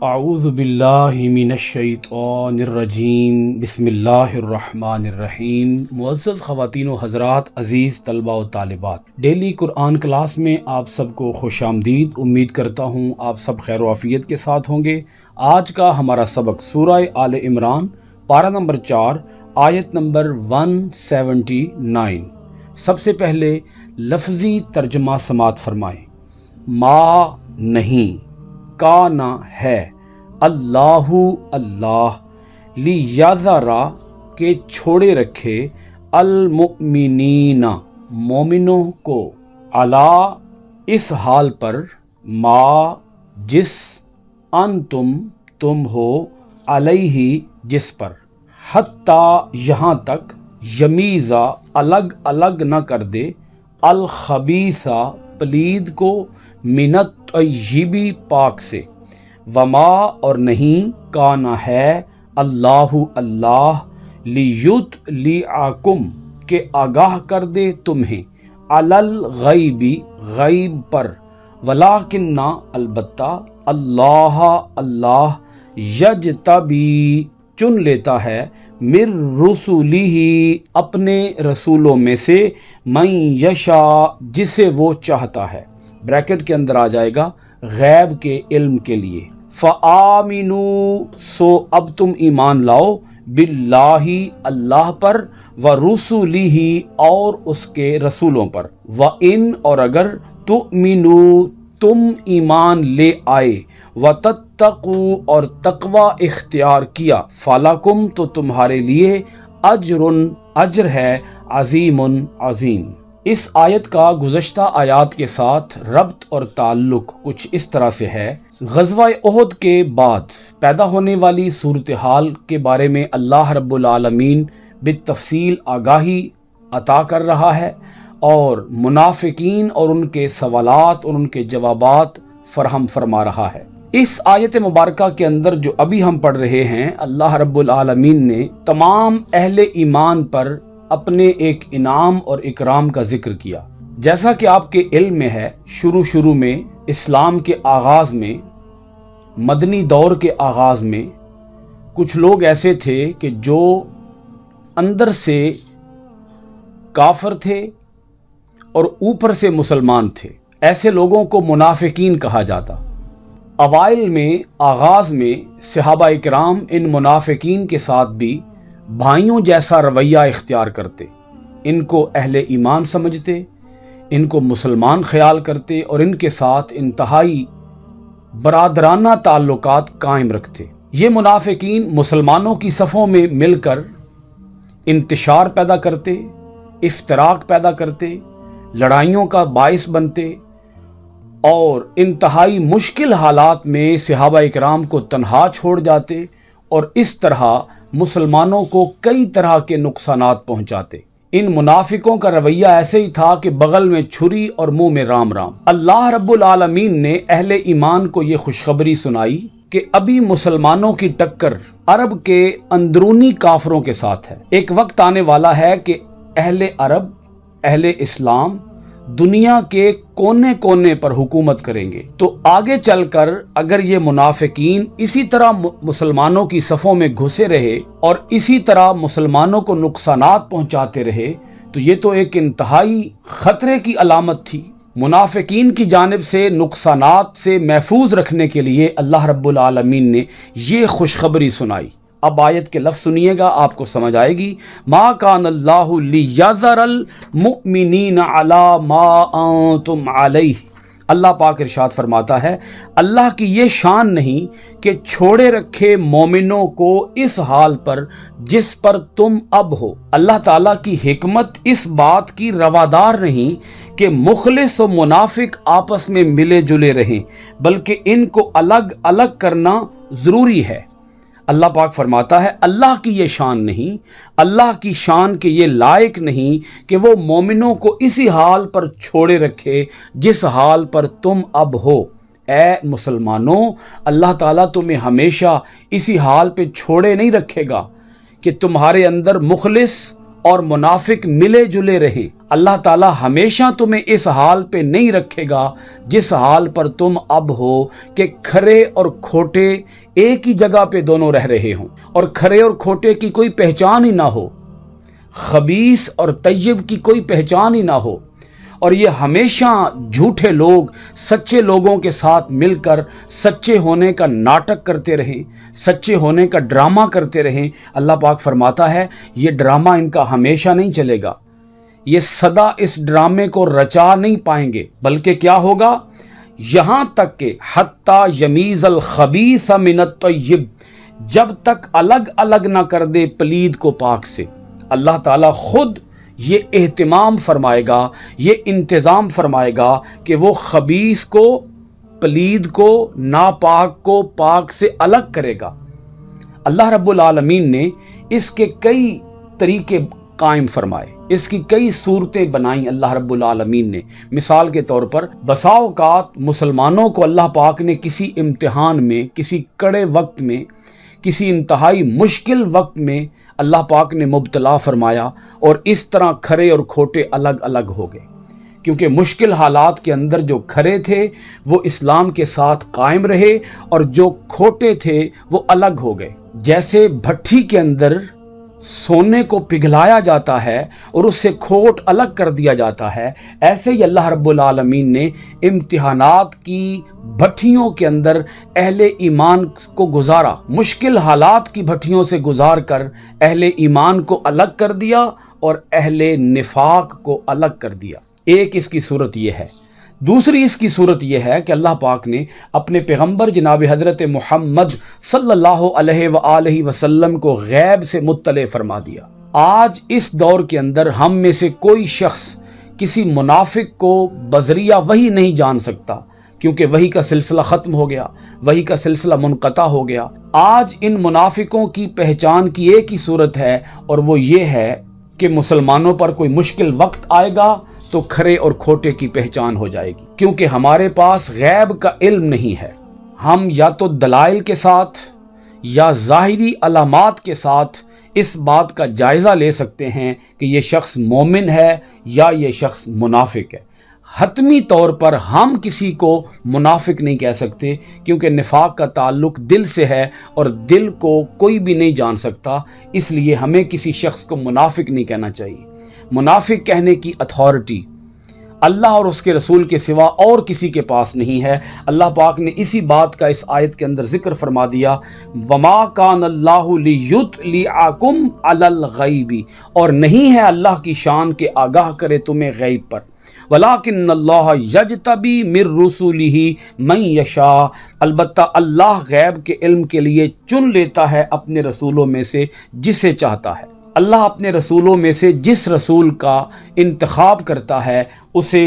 اعوذ باللہ من الشیطان الرجیم بسم اللہ الرحمن الرحیم۔ معزز خواتین و حضرات، عزیز طلبہ و طالبات، ڈیلی قرآن کلاس میں آپ سب کو خوش آمدید۔ امید کرتا ہوں آپ سب خیر و عافیت کے ساتھ ہوں گے۔ آج کا ہمارا سبق سورہ آل عمران پارہ نمبر 4 آیت نمبر 179۔ سب سے پہلے لفظی ترجمہ سماعت فرمائیں۔ ما نہیں، کانا ہے، اللہ اللہ، لیذرا کے چھوڑے رکھے، المؤمنین مومنوں کو، علا اس حال پر، ما جس، انتم تم ہو، علیہ جس پر، حتی یہاں تک، یمیزا الگ الگ نہ کر دے، الخبیثہ پلید کو، من الطیب پاک سے، وما اور نہیں، کانا ہے، اللہ اللہ، لیطلعکم کہ آگاہ کر دے تمہیں، علی الغیب غیب پر، ولیکن البتہ، اللہ اللہ، یجتبی چن لیتا ہے، من رسولہ اپنے رسولوں میں سے، من یشاء جسے وہ چاہتا ہے، بریکٹ کے اندر آ جائے گا غیب کے علم کے لیے۔ فآمنوا سو اب تم ایمان لاؤ، باللہ اللہ پر، ورسولہ اور اس کے رسولوں پر، وإن اور اگر، تؤمنوا تم ایمان لے آئے، وتتقوا اور تقوی اختیار کیا، فلکم تو تمہارے لیے، اجر ہے، عظیم عظیم۔ اس آیت کا گزشتہ آیات کے ساتھ ربط اور تعلق کچھ اس طرح سے ہے۔ غزوہ احد کے بعد پیدا ہونے والی صورتحال کے بارے میں اللہ رب العالمین بالتفصیل آگاہی عطا کر رہا ہے، اور منافقین اور ان کے سوالات اور ان کے جوابات فراہم فرما رہا ہے۔ اس آیت مبارکہ کے اندر جو ابھی ہم پڑھ رہے ہیں، اللہ رب العالمین نے تمام اہل ایمان پر اپنے ایک انعام اور اکرام کا ذکر کیا۔ جیسا کہ آپ کے علم میں ہے، شروع میں اسلام کے آغاز میں، مدنی دور کے آغاز میں، کچھ لوگ ایسے تھے کہ جو اندر سے کافر تھے اور اوپر سے مسلمان تھے۔ ایسے لوگوں کو منافقین کہا جاتا۔ اوائل میں، آغاز میں صحابہ اکرام ان منافقین کے ساتھ بھی بھائیوں جیسا رویہ اختیار کرتے، ان کو اہل ایمان سمجھتے، ان کو مسلمان خیال کرتے، اور ان کے ساتھ انتہائی برادرانہ تعلقات قائم رکھتے۔ یہ منافقین مسلمانوں کی صفوں میں مل کر انتشار پیدا کرتے، افتراق پیدا کرتے، لڑائیوں کا باعث بنتے، اور انتہائی مشکل حالات میں صحابہ اکرام کو تنہا چھوڑ جاتے، اور اس طرح مسلمانوں کو کئی طرح کے نقصانات پہنچاتے۔ ان منافقوں کا رویہ ایسے ہی تھا کہ بغل میں چھری اور منہ میں رام رام۔ اللہ رب العالمین نے اہل ایمان کو یہ خوشخبری سنائی کہ ابھی مسلمانوں کی ٹکر عرب کے اندرونی کافروں کے ساتھ ہے۔ ایک وقت آنے والا ہے کہ اہل عرب، اہل اسلام دنیا کے کونے کونے پر حکومت کریں گے۔ تو آگے چل کر اگر یہ منافقین اسی طرح مسلمانوں کی صفوں میں گھسے رہے اور اسی طرح مسلمانوں کو نقصانات پہنچاتے رہے، تو یہ تو ایک انتہائی خطرے کی علامت تھی۔ منافقین کی جانب سے نقصانات سے محفوظ رکھنے کے لیے اللہ رب العالمین نے یہ خوشخبری سنائی۔ اب آیت کے لفظ سنیے گا، آپ کو سمجھ آئے گی۔ ما کان اللہ لیذر المؤمنین علی ما انتم علیہ۔ اللہ پاک ارشاد فرماتا ہے، اللہ کی یہ شان نہیں کہ چھوڑے رکھے مومنوں کو اس حال پر جس پر تم اب ہو۔ اللہ تعالیٰ کی حکمت اس بات کی روادار نہیں کہ مخلص و منافق آپس میں ملے جلے رہیں، بلکہ ان کو الگ الگ کرنا ضروری ہے۔ اللہ پاک فرماتا ہے، اللہ کی یہ شان نہیں، اللہ کی شان کے یہ لائق نہیں کہ وہ مومنوں کو اسی حال پر چھوڑے رکھے جس حال پر تم اب ہو۔ اے مسلمانوں، اللہ تعالیٰ تمہیں ہمیشہ اسی حال پہ چھوڑے نہیں رکھے گا کہ تمہارے اندر مخلص اور منافق ملے جلے رہیں۔ اللہ ताला हमेशा तुम्हें इस हाल पे नहीं रखेगा जिस हाल पर तुम अब हो कि खरे और खोटे एक ही जगह पे दोनों रह रहे हों और खरे और खोटे की कोई पहचान ही ना हो, खबीस और तय्यब की कोई पहचान ही ना हो, और ये हमेशा झूठे लोग सच्चे लोगों के साथ मिलकर सच्चे होने का नाटक करते रहें, सच्चे होने का ड्रामा करते रहें। अल्लाह पाक फरमाता है ये ड्रामा इनका हमेशा नहीं चलेगा, ये सदा इस ड्रामे को रचा नहीं पाएंगे, बल्कि क्या होगा, यहाँ तक कि हत्ता यमीज़ अल खबीस मिनत तय्यब, जब तक अलग अलग ना कर दे पलीद को पाक से। अल्लाह ताला खुद ये एहतिमाम फरमाएगा, ये इंतज़ाम फरमाएगा कि वो खबीस को, पलीद को, नापाक को पाक से अलग करेगा। अल्लाह रब्बुल आलमीन ने इसके कई तरीके कायम फरमाए, इसकी कई सूरतें बनाई अल्लाह रब्बुल आलमीन ने। मिसाल के तौर पर बसा औकात मुसलमानों को अल्लाह पाक ने किसी इम्तिहान में, किसी कड़े वक्त में, किसी इंतहाई मुश्किल वक्त में अल्लाह पाक ने मुब्तला फरमाया और इस तरह खरे और खोटे अलग अलग हो गए, क्योंकि मुश्किल हालात के अंदर जो खरे थे वो इस्लाम के साथ कायम रहे और जो खोटे थे वो अलग हो गए। जैसे भट्ठी के अंदर सोने को पिघलाया जाता है और उससे खोट अलग कर दिया जाता है, ऐसे ही अल्लाह रब्बुल आलमीन ने इम्तिहानात की भट्टियों के अंदर अहले ईमान को गुजारा, मुश्किल हालात की भट्टियों से गुजार कर अहले ईमान को अलग कर दिया और अहले निफाक को अलग कर दिया। एक इसकी सूरत यह है। दूसरी इसकी सूरत यह है कि अल्लाह पाक ने अपने पैगंबर जनाब हज़रत मोहम्मद सल्लल्लाहु अलैहि वसल्लम को गैब से मुत्तले फरमा दिया। आज इस दौर के अंदर हम में से कोई शख्स किसी मुनाफिक को बजरिया वही नहीं जान सकता, क्योंकि वही का सिलसिला ख़त्म हो गया, वही का सिलसिला मुनक़ता हो गया। आज इन मुनाफिकों की पहचान की एक ही सूरत है और वो ये है कि मुसलमानों पर कोई मुश्किल वक्त आएगा तो खरे और खोटे की पहचान हो जाएगी, क्योंकि हमारे पास गैब का इल्म नहीं है। हम या तो दलाइल के साथ या ज़ाहिरी अलामात के साथ इस बात का जायज़ा ले सकते हैं कि ये शख्स मोमिन है या ये शख्स मुनाफिक है। हतमी तौर पर हम किसी को मुनाफिक नहीं कह सकते, क्योंकि निफाक का ताल्लुक दिल से है और दिल को कोई भी नहीं जान सकता, इसलिए हमें किसी शख्स को मुनाफिक नहीं कहना चाहिए। मुनाफिक कहने की अथॉरिटी अल्लाह और उसके रसूल के सिवा और किसी के पास नहीं है। अल्लाह पाक ने इसी बात का इस आयत के अंदर जिक्र फरमा दिया, वमा कान अल्लाहु लियुत्लिअकुम अलल गैबी, और नहीं है अल्लाह की शान के आगाह करे तुम्हें गैब पर, वलाकिन्नल्लाह यजतबी मिर रुसुलिही मन यशा, अलबत्ता अल्लाह गैब के इल्म के लिए चुन लेता है अपने रसूलों में से जिसे चाहता है। अल्लाह अपने रसूलों में से जिस रसूल का इंतखाब करता है उसे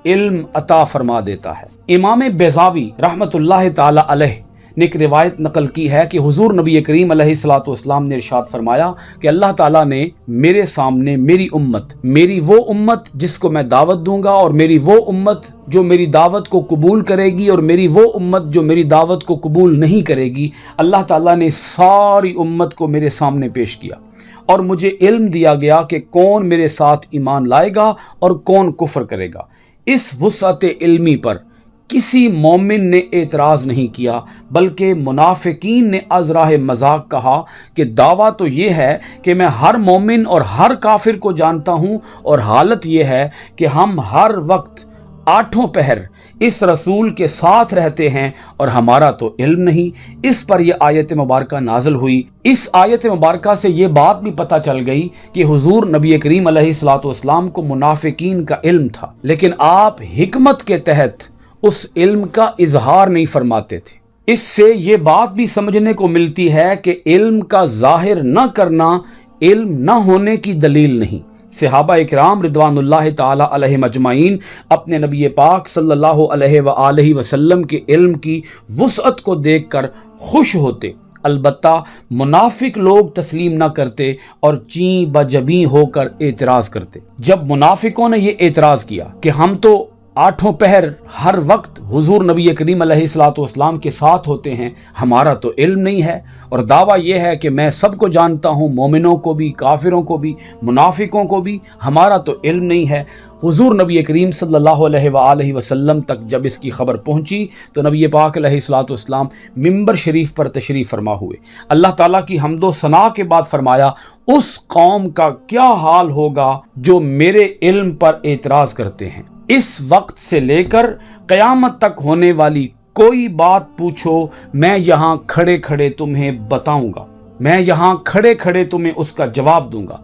इल्म अता फरमा देता है। इमाम बेज़ावी रहमतुल्लाह ताला अलैह ने एक रिवायत नकल की है कि हुजूर नबी करीम अलैहिस्सलातु वस्सलाम ने इरशाद फरमाया कि अल्लाह ताला ने मेरे सामने मेरी उम्मत, मेरी वो उम्मत जिसको मैं दावत दूंगा, और मेरी वो उम्मत जो मेरी दावत को कबूल करेगी, और मेरी वो उम्मत जो मेरी दावत को कबूल नहीं करेगी, अल्लाह ताला ने सारी उम्मत को मेरे सामने पेश किया और मुझे इल्म दिया गया कि कौन मेरे साथ ईमान लाएगा और कौन कुफ्र करेगा। इस वुसअत इल्मी पर किसी मोमिन ने एतराज़ नहीं किया, बल्कि मुनाफिकीन ने अज़राह मजाक कहा कि दावा तो ये है कि मैं हर मोमिन और हर काफिर को जानता हूँ, और हालत ये है कि हम हर वक्त आठों पहर इस रसूल के साथ रहते हैं और हमारा तो इल्म नहीं। इस पर यह आयत मुबारका नाज़िल हुई। इस आयत मुबारका से ये बात भी पता चल गई कि हुजूर नबी करीम अलैहिस्सलातु वस्सलाम को मुनाफिकीन का इल्म था, लेकिन आप हिकमत के तहत उस इल्म का इजहार नहीं फरमाते थे। इससे ये बात भी समझने को मिलती है कि इल्म का जाहिर न करना इल्म न होने की दलील नहीं। सहाबा इकराम रिदवानुल्लाह ताला अलैहिम अजमाइन अपने नबी पाक सल्लल्लाहु अलैहि वसल्लम के इल्म की वुसअत को देखकर खुश होते, अलबत्ता मुनाफिक लोग तस्लीम न करते और ची बजबी होकर एतराज़ करते। जब मुनाफिकों ने ये एतराज़ किया कि हम तो आठों पहर हर वक्त हुजूर नबी करीम अलैहिस्सलाम के साथ होते हैं, हमारा तो इल्म नहीं है। और दावा यह है कि मैं सबको जानता हूँ, मोमिनों को भी, काफिरों को भी, मुनाफिकों को भी, हमारा तो इल्म नहीं है। हुजूर नबी करीम सल्लल्लाहु अलैहि वसल्लम तक जब इसकी खबर पहुंची तो नबी पाक अलैहिस्सलाम मिंबर शरीफ पर तशरीफ़ फरमा हुए। अल्लाह ताला की हम्दो सना के बाद फरमाया, उस कौम का क्या हाल होगा जो मेरे इल्म पर एतराज करते हैं। इस वक्त से लेकर क़यामत तक होने वाली कोई बात पूछो, मैं यहाँ खड़े खड़े तुम्हें बताऊंगा, मैं यहाँ खड़े खड़े तुम्हें उसका जवाब दूंगा।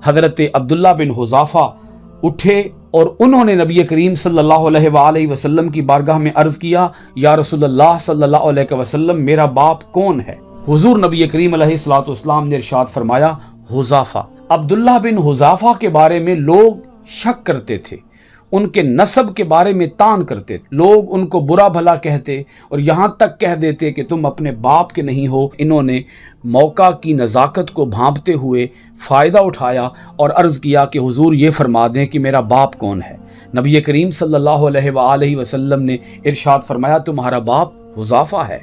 हज़रत अब्दुल्ला बिन हुज़ाफ़ा उठे और उन्होंने नबी करीम सल्लल्लाहु अलैहि वसल्लम की बारगाह में अर्ज़ किया, या रसूलल्लाह सल्लल्लाहु अलैहि वसल्लम, मेरा बाप कौन है? हुजूर नबी करीम अलैहिस्सलाम ने इरशाद फरमाया, हुज़ाफ़ा। अब्दुल्ला बिन हुज़ाफ़ा के बारे में लोग शक करते थे, उनके नसब के बारे में तान करते, लोग उनको बुरा भला कहते और यहाँ तक कह देते कि तुम अपने बाप के नहीं हो। इन्होंने मौका की नज़ाकत को भांपते हुए फ़ायदा उठाया और अर्ज़ किया कि हुजूर ये फरमा दें कि मेरा बाप कौन है। नबी करीम सल्लल्लाहु अलैहि वसल्लम ने इरशाद फरमाया, तुम्हारा बाप हुज़ाफ़ा है,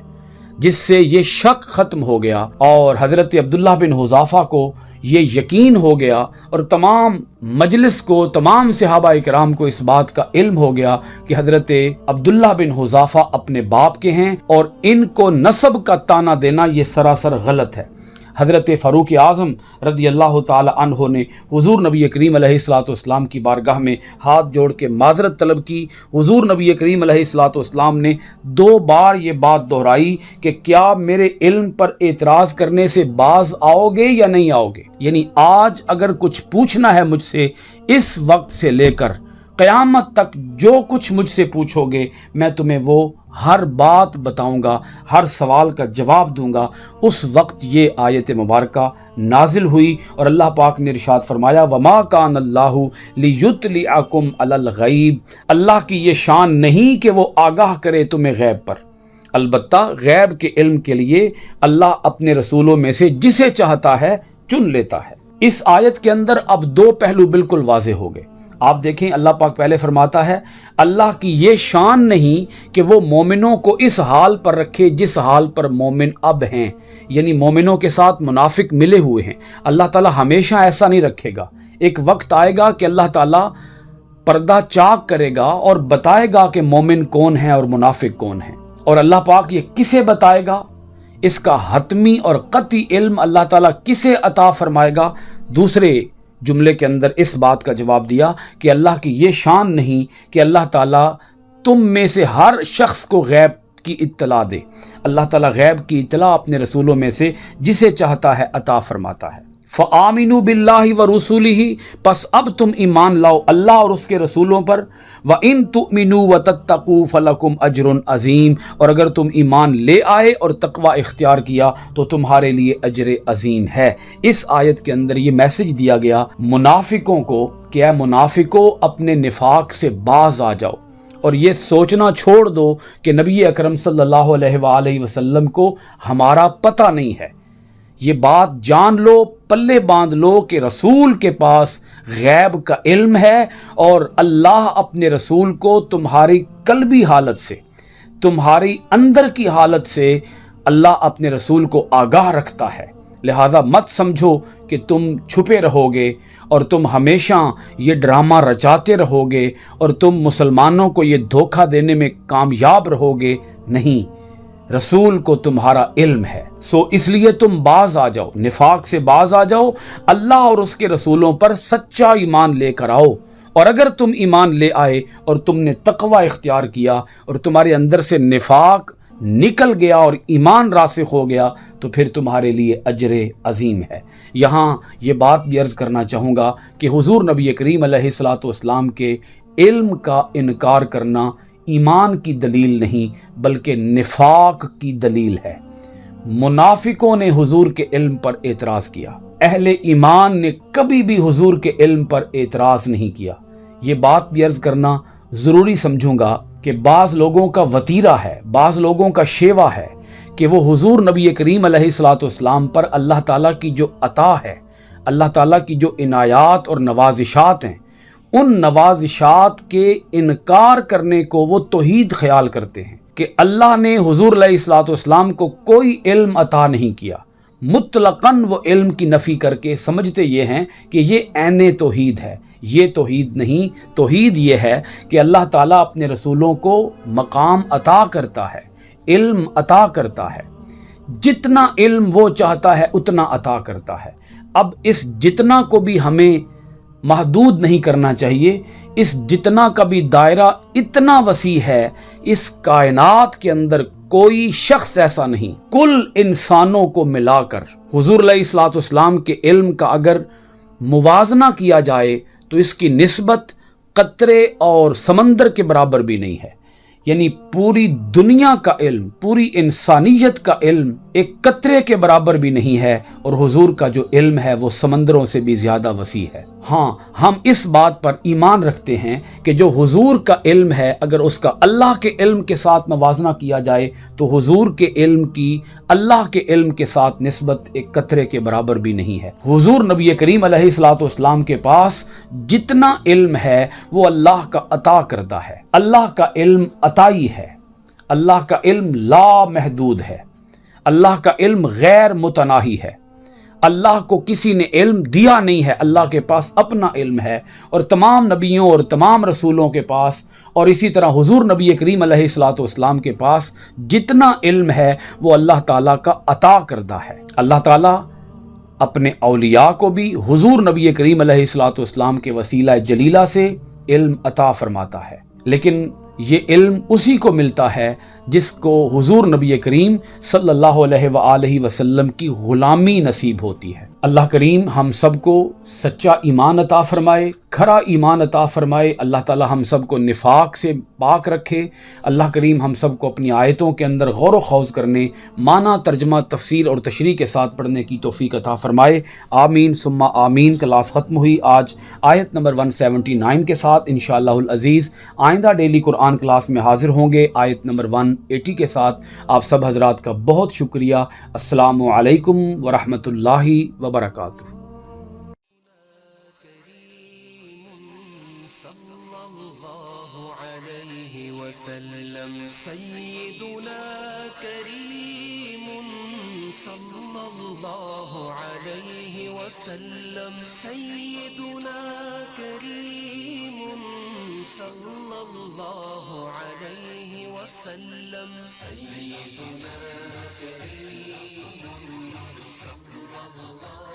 जिससे ये शक ख़त्म हो गया और हज़रत अब्दुल्ला बिन हुज़ाफ़ा को ये यकीन हो गया और तमाम मजलिस को, तमाम सहाबा इकराम को इस बात का इल्म हो गया कि हज़रत अब्दुल्ला बिन हुज़ाफ़ा अपने बाप के हैं और इनको नसब का ताना देना ये सरासर गलत है। हज़रत फ़ारूक आज़म रज़ी अल्लाह ताला अन्हो ने हुज़ूर नबी करीम अलैहिस्सलाम की बारगाह में हाथ जोड़ के माज़रत तलब की। हुज़ूर नबी करीम अलैहिस्सलाम ने 2 बार ये बात दोहराई कि क्या मेरे इल्म पर एतराज़ करने से बाज आओगे या नहीं आओगे। यानी आज अगर कुछ पूछना है मुझसे, इस वक्त से लेकर क़यामत तक जो कुछ मुझसे पूछोगे मैं तुम्हें वो हर बात बताऊंगा, हर सवाल का जवाब दूंगा। उस वक्त ये आयत मुबारका नाजिल हुई और अल्लाह पाक ने इरशाद फरमाया, वमा कान अल्लाहु लियुतलिअकुम अलल गैब। अल्लाह की ये शान नहीं कि वो आगाह करे तुम्हें गैब पर, अलबत्ता गैब के इल्म के लिए अल्लाह अपने रसूलों में से जिसे चाहता है चुन लेता है। इस आयत के अंदर अब 2 पहलू बिल्कुल वाज़ेह हो गए। आप देखें, अल्लाह पाक पहले फरमाता है अल्लाह की ये शान नहीं कि वो मोमिनों को इस हाल पर रखे जिस हाल पर मोमिन अब हैं, यानी मोमिनों के साथ मुनाफिक मिले हुए हैं। अल्लाह ताला हमेशा ऐसा नहीं रखेगा। एक वक्त आएगा कि अल्लाह ताला पर्दा चाक करेगा और बताएगा कि मोमिन कौन है और मुनाफिक कौन है। और अल्लाह पाक ये किसे बताएगा, इसका हतमी और कतई इल्म अल्लाह ताला किसे अता फरमाएगा। दूसरे जुमले के अंदर इस बात का जवाब दिया कि अल्लाह की ये शान नहीं कि अल्लाह ताला तुम में से हर शख्स को गैब की इत्तला दे। अल्लाह ताला गैब की इत्तला अपने रसूलों में से जिसे चाहता है अता फरमाता है। फ़आमिनु बिल्लाहि व रसूलिही, पस अब तुम ईमान लाओ अल्लाह और उसके रसूलों पर। व इन तुमिनु व तत्तकू फलकुम अजरुन अजीम, और अगर तुम ईमान ले आए और तकवा इख्तियार किया तो तुम्हारे लिए अजर अजीम है। इस आयत के अंदर ये मैसेज दिया गया मुनाफिकों को कि ऐ मुनाफिकों, अपने निफाक से बाज आ जाओ और ये सोचना छोड़ दो कि नबी अकरम सल्लल्लाहु अलैहि वसल्लम को हमारा पता नहीं है। ये बात जान लो, पल्ले बांध लो कि रसूल के पास गैब का इल्म है और अल्लाह अपने रसूल को तुम्हारी कल्बी हालत से, तुम्हारी अंदर की हालत से अल्लाह अपने रसूल को आगाह रखता है। लिहाजा मत समझो कि तुम छुपे रहोगे और तुम हमेशा ये ड्रामा रचाते रहोगे और तुम मुसलमानों को ये धोखा देने में कामयाब रहोगे। नहीं, रसूल को तुम्हारा इल्म है, सो इसलिए तुम बाज आ जाओ, निफाक से बाज आ जाओ, अल्लाह और उसके रसूलों पर सच्चा ईमान लेकर आओ। और अगर तुम ईमान ले आए और तुमने तकवा इख्तियार किया और तुम्हारे अंदर से निफाक निकल गया और ईमान रासिख हो गया तो फिर तुम्हारे लिए अजर अजीम है। यहाँ ये बात भी अर्ज़ करना चाहूँगा कि हुजूर नबी करीम अलैहिस्सलाम के इल्म का इनकार करना ईमान की दलील नहीं बल्कि निफाक की दलील है। मुनाफिकों ने हुजूर के इल्म पर एतराज किया, अहले ईमान ने कभी भी हुजूर के इल्म पर एतराज नहीं किया। ये बात भी अर्ज़ करना ज़रूरी समझूंगा कि बाज़ लोगों का वतीरा है, बाज़ लोगों का शेवा है कि वो हुजूर नबी करीम अलैहिस्सलाम पर अल्लाह ताला की जो अता है, अल्लाह ताला की जो इनायात और नवाजिशात हैं, ان نوازشات کے انکار کرنے کو وہ توحید خیال کرتے ہیں کہ اللہ نے حضور علیہ الصلوۃ والسلام کو کوئی علم عطا نہیں کیا، مطلقاً وہ علم کی نفی کر کے سمجھتے یہ ہیں کہ یہ عین توحید ہے۔ یہ توحید نہیں، توحید یہ ہے کہ اللہ تعالیٰ اپنے رسولوں کو مقام عطا کرتا ہے، علم عطا کرتا ہے، جتنا علم وہ چاہتا ہے اتنا عطا کرتا ہے۔ اب اس جتنا کو بھی ہمیں محدود نہیں کرنا چاہیے، اس جتنا کا بھی دائرہ اتنا وسیع ہے، اس کائنات کے اندر کوئی شخص ایسا نہیں، کل انسانوں کو ملا کر حضور علیہ الصلوۃ والسلام کے علم کا اگر موازنہ کیا جائے تو اس کی نسبت قطرے اور سمندر کے برابر بھی نہیں ہے۔ یعنی پوری دنیا کا علم، پوری انسانیت کا علم ایک قطرے کے برابر بھی نہیں ہے، اور حضور کا جو علم ہے وہ سمندروں سے بھی زیادہ وسیع ہے۔ ہاں، ہم اس بات پر ایمان رکھتے ہیں کہ جو حضور کا علم ہے اگر اس کا اللہ کے علم کے ساتھ موازنہ کیا جائے تو حضور کے علم کی اللہ کے علم کے ساتھ نسبت ایک قطرے کے برابر بھی نہیں ہے۔ حضور نبی کریم علیہ الصلوۃ والسلام کے پاس جتنا علم ہے وہ اللہ کا عطا کردہ ہے، اللہ کا علم عطائی ہے، اللہ کا علم لا محدود ہے، اللہ کا علم غیر متناہی ہے۔ اللہ کو کسی نے علم دیا نہیں ہے، اللہ کے پاس اپنا علم ہے، اور تمام نبیوں اور تمام رسولوں کے پاس، اور اسی طرح حضور نبی کریم علیہ الصلوۃ والسلام کے پاس جتنا علم ہے وہ اللہ تعالیٰ کا عطا کردہ ہے۔ اللہ تعالیٰ اپنے اولیاء کو بھی حضور نبی کریم علیہ الصلوۃ والسلام کے وسیلہ جلیلہ سے علم عطا فرماتا ہے، لیکن یہ علم اسی کو ملتا ہے جس کو حضور نبی کریم صلی اللہ علیہ وآلہ وسلم کی غلامی نصیب ہوتی ہے۔ اللہ کریم ہم سب کو سچا ایمان عطا فرمائے، کھرا ایمان عطا فرمائے۔ اللہ تعالی ہم سب کو نفاق سے پاک رکھے۔ اللہ کریم ہم سب کو اپنی آیتوں کے اندر غور و خوض کرنے، معنی، ترجمہ، تفسیر اور تشریح کے ساتھ پڑھنے کی توفیق عطا فرمائے۔ آمین ثم آمین۔ کلاس ختم ہوئی آج آیت نمبر 179 کے ساتھ۔ انشاءاللہ العزیز آئندہ ڈیلی قرآن کلاس میں حاضر ہوں گے آیت نمبر 180 کے ساتھ۔ آپ سب حضرات کا بہت شکریہ۔ السلام علیکم ورحمۃ اللہ وبرکاتہ۔ سیدنا کریم صلی اللہ علیہ وسلم، سیدنا کریم صلی اللہ علیہ وسلم، سیدنا کریم صلی اللہ